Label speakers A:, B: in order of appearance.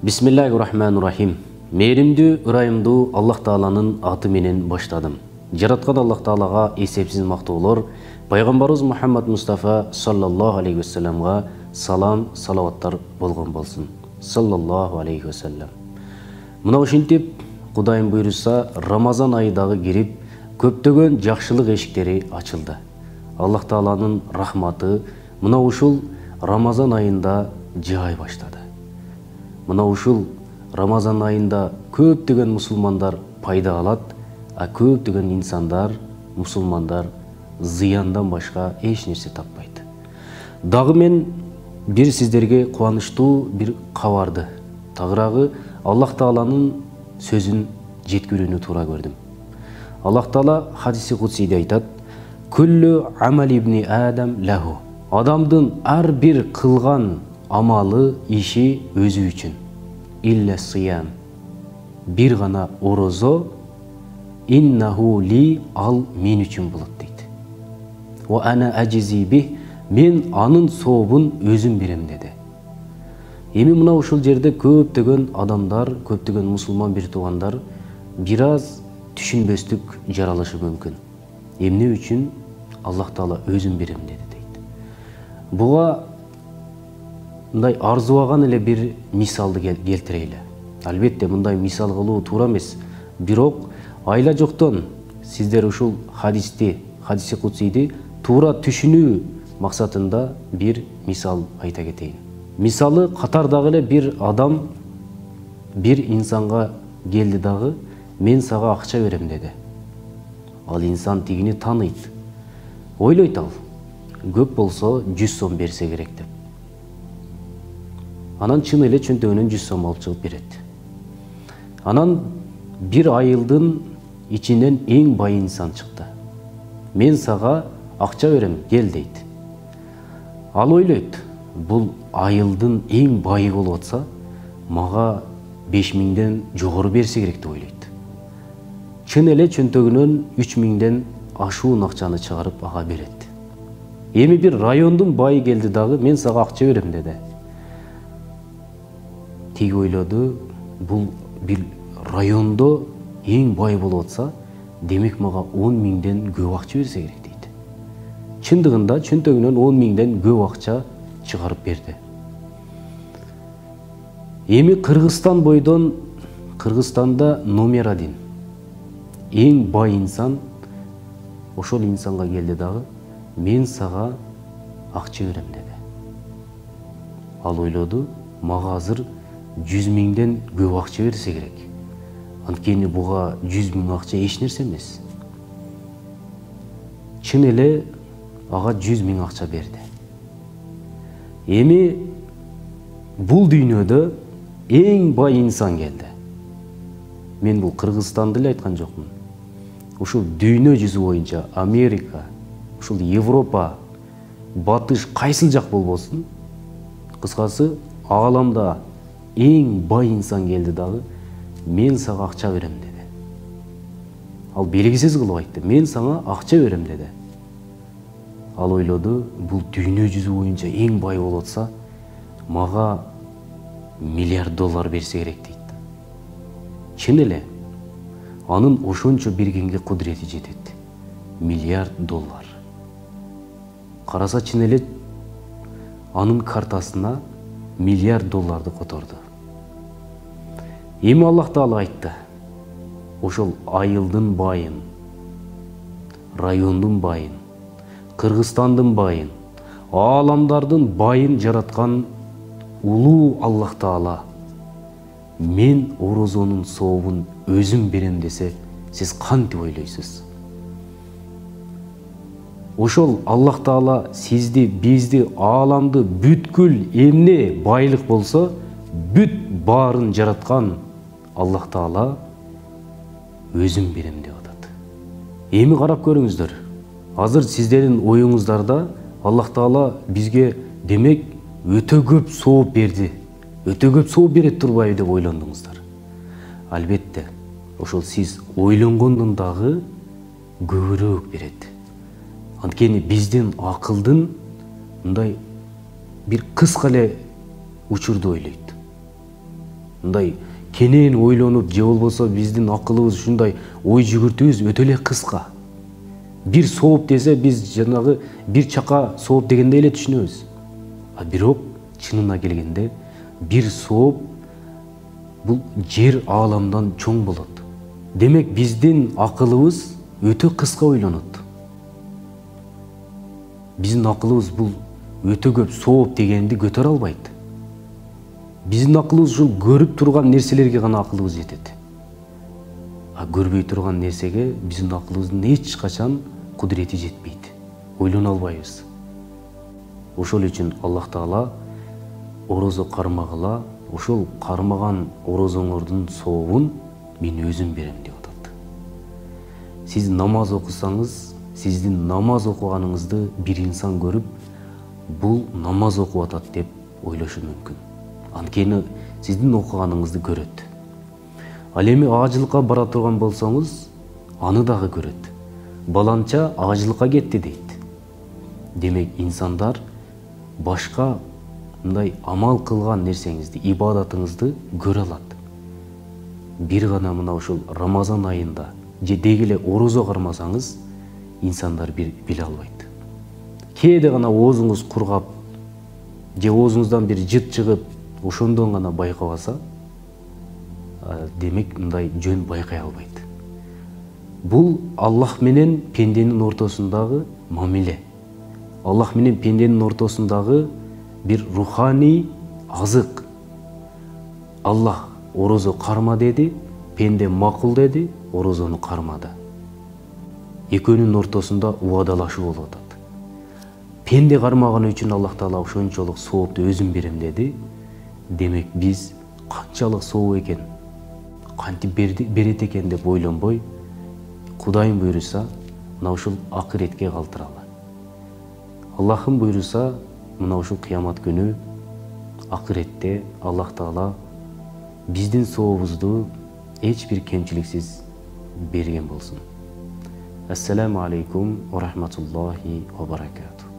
A: Бисмиллахир-рахманир-рахим. Мейримдүү, ырайымдуу Аллах Тааланын аты менен баштадым. Жараткан Аллах Таалага эсепсиз мактоолор, пайгамбарыбыз Мухаммад Мустафа саллаллаху алейхи вассаламга салам, салаваттар болгон болсун. Саллаллаху алейхи вассалам. Мына ушинтип, Кудайым буйруса, Рамазан айы дагы кирип, көптөгөн жакшылык эшиктери ачылды. Аллах Тааланын рахматы мына ушул Рамазан айында жаай баштады. Мына ушул Рамазан айында көптөгөн мусулмандар пайда алат, а көптөгөн инсандар, мусулмандар зыяндан башка эч нерсе таппайт. Дагы мен бир сиздерге кубанычтуу бир кабарды, тагыраагы Аллах Тааланын сөзүн жеткирүүнү туура көрдүм. Аллах Таала хадиси кудсиде айтат: "Күллү амали ибни Адам лаху." Адамдын ар бир кылган амалы, иши өзү үчүн. Илля сиям. Бир гана орозо, иннаху ли, ал мен үчүн болот дейт. Ва ана ажизи бих, мен анын сообун өзүм берем деди. Эми мына ушул жерде көптөгөн адамдар, көптөгөн мусулман бир туугандар бир аз түшүнбөстүк жаралышы мүмкүн. Эмне үчүн Аллах Таала өзүм берем деди дейт. Буга мындай арзубаган эле бир мисалды келтирели. Албетте мындай мисал кылуу туура эмес. Бирок айла жоктон сиздер ушул хадиси кудсийди туура түшүнүү максатында бир мисал айта кетейин. Мисалы катардагы эле бир адам бир инсанга келди дагы, мен сага акча берем деди. Ал инсан тигини тааныйт. Ойлойт ал, көп болсо 100 сом берсе керек деп. Анан чын эле чөнтөгүнөн 100 сом алып чыгып берет. Анан бир айылдын ичинен эң бай инсан чыкты. Мен сага акча берем, кел дейт. Ал ойлойт, бул айылдын эң байы болуп атса, мага 5000ден жогору берсе керек деп ойлойт. Чын эле чөнтөгүнөн 3000ден ашуун акчаны чыгарып ага берет. Эми бир райондун байы келди дагы, мен сага акча берем деди. Тиги ойлоду, бул бир райондо эң бай болуп атса, демек мага 10.000ден көп акча берсе керек дейт. Чындыгында чөнтөгүнөн 10.000ден көп акча чыгарып берди. Эми Кыргызстанда номер 1 эң бай инсан ошол инсанга келди дагы, мен сага акча берем деди. Ал ойлоду, мага азыр 100.000ден көп акча берсе керек. Анткени буга 100.000 акча эч нерсе эмес. Чын эле ага 100.000 акча берди. Эми бул дүйнөдө эң бай инсан келди. Мен бул Кыргызстанды эле айткан жокмун. Ушул дүйнө жүзү боюнча Америка, ушул Европа, Батыш кайсыл жак болбосун, кыскасы ааламда эң бай инсан келди дагы, мен сага акча берем деди. Ал белгисиз кылып айтты, мен сага акча берем деди. Ал ойлоду, бул дүйнө жүзү боюнча эң бай болуп атса, мага $1 миллиард берсе керек дейт. Чын эле анын ошончо бергенге кудурети жетет. $1 миллиард. Караса чын эле анын картасына $1 миллиард которду. Эми Аллах Таала айтты, ошол айылдын байын, райондун байын, Кыргызстандын байын, ааламдардын байын жараткан улуу Аллах Таала мен орозонун сообун өзүм берем десе, сиз кантип ойлойсуз? Ошол Аллах Таала сизди, бизди, ааламды бүткүл эмне байлык болсо, бүт баарын жараткан Аллах Таала өзүм берем деп атат. Эми карап көрүңүздөр. Азыр сиздердин оюңуздарда Аллах Таала бизге демек өтө көп сооп берди. Өтө көп сооп берет турбайбы деп ойлондуңуздар. Албетте, ошол сиз ойлонгондон дагы көбүрөөк берет. Анткени биздин акылдын мындай бир кыска эле учурду ойлойт. мындай кенен ойлонуп же болбосо биздин акылыбыз ушундай ой жүгүртүүбүз өтө эле кыска. Бир сооп десе биз жанагы бир чака сооп дегенде эле түшүнөбүз. А бирок чынына келгенде бир сооп бул жер ааламдан чоң болот. Демек биздин акылыбыз өтө кыска ойлонот. Биздин акылыбыз бул өтө көп сооп дегенди көтөрө албайт. Биздин акылыбыз ушул көрүп турган нерселерге гана акылыбыз жетет. А көрбөй турган нерсеге биздин акылыбыздын эч качан кудурети жетпейт. Ойлоно албайбыз. Ошол үчүн Аллах Таала орозо кармагыла, ошол кармаган орозоңордун сообун мен өзүм берем деп атат. Сиз намаз окусаңыз, сиздин намаз окуганыңызды бир инсан көрүп, бул намаз окуп атат деп ойлошу мүмкүн. Анткени сиздин окуганыңызды көрөт. Ал эми ажылыкка бара турган болсоңуз, аны дагы көрөт. Баланча ажылыкка кетти дейт. Демек инсандар башка мындай амал кылган нерсеңизди, ибадатыңызды көрө алат. Бир гана мына ушул Рамазан айында же деги эле орозо кармасаңыз, инсандар биле албайт. Кээде гана оозуңуз кургап, же оозуңуздан бир жыт чыгып, ошондон гана байкабаса, демек мындай жөн байкай албайт. Бул Аллах менен пенденин ортосундагы мамиле. Аллах менен пенденин ортосундагы бир руханий азык. Аллах орозо карма деди, пенде макул деди, орозону кармады. Экөөнүн ортосунда убадалашуу болуп атат. Пенде кармаган үчүн Аллах Таала ошончолук соопту өзүм берем деди. Демек биз канчалык соо экен, кантип берет экен деп ойлонбой, Кудайым буйруса, мына ушул акыретке калтыралы. Аллахым буйруса, мына ушул кыямат күнү акыретте Аллах Таала биздин сообузду эч бир кемчиликсиз берген болсун. Ассаламу алейкум ва рахматуллахи ва баракатух.